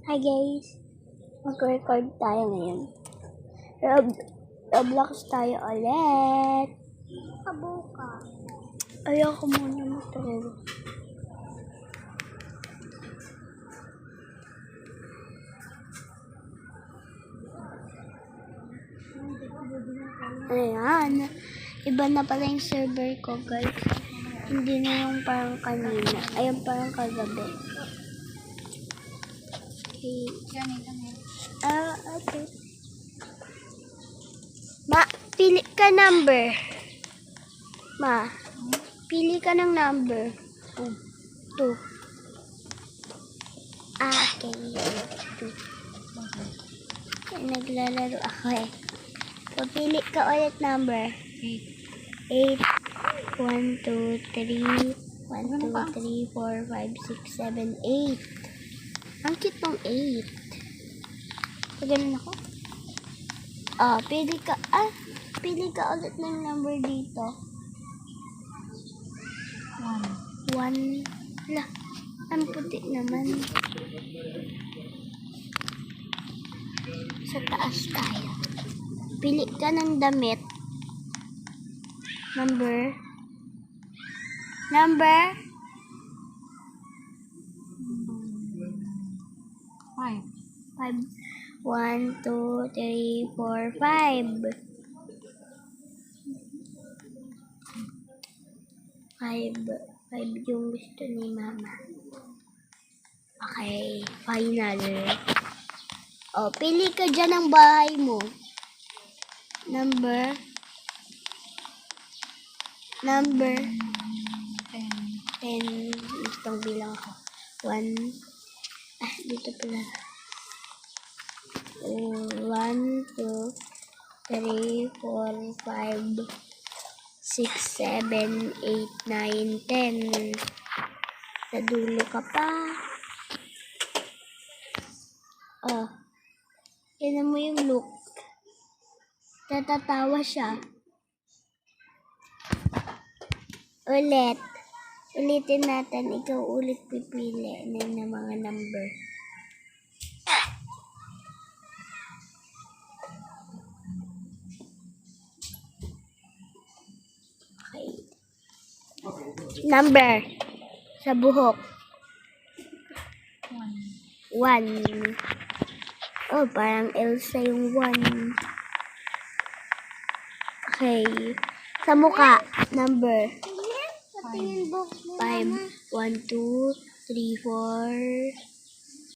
Hi guys, mag-record tayo ngayon. Roblox tayo ulit. Kabuka. Ayoko muna matulog. Ayan. Iba na pala yung server ko guys. Hindi na yung parang kanina. Ayun parang kagabi. Okay. Okay. Ma, pili ka number. Ma, pili ka ng number. 2. Okay. 2. Naglalaro ako eh. Pili ka ulit number. 8. 1, 2, 3. 1, 2, 3, 4, 5, 6, 7, 8. Ang cute ng 8. Ganun ako. Pili ka ulit ng number dito. 1. Lah, ang puti naman. Sa taas tayo. Pili ka ng damit. Number. 5. 1, 2, 3, 4, 5. 5 yung gusto ni mama. Okay, final. Pili ka dyan ng bahay mo. Number 10. Gustong bilang ako. 1. Dito pala. 1, 2, 3, 4, 5, 6, 7, 8, 9, 10. Sa dulo ka pa. Tignan mo yung look. Tatatawa siya. Ulitin natin. Ikaw ulit pipili ng mga number. Okay. Number. Sa buhok. 1. Parang Elsa yung 1. Okay. Sa mukha. Number. 5. 1, 2, 3, 4,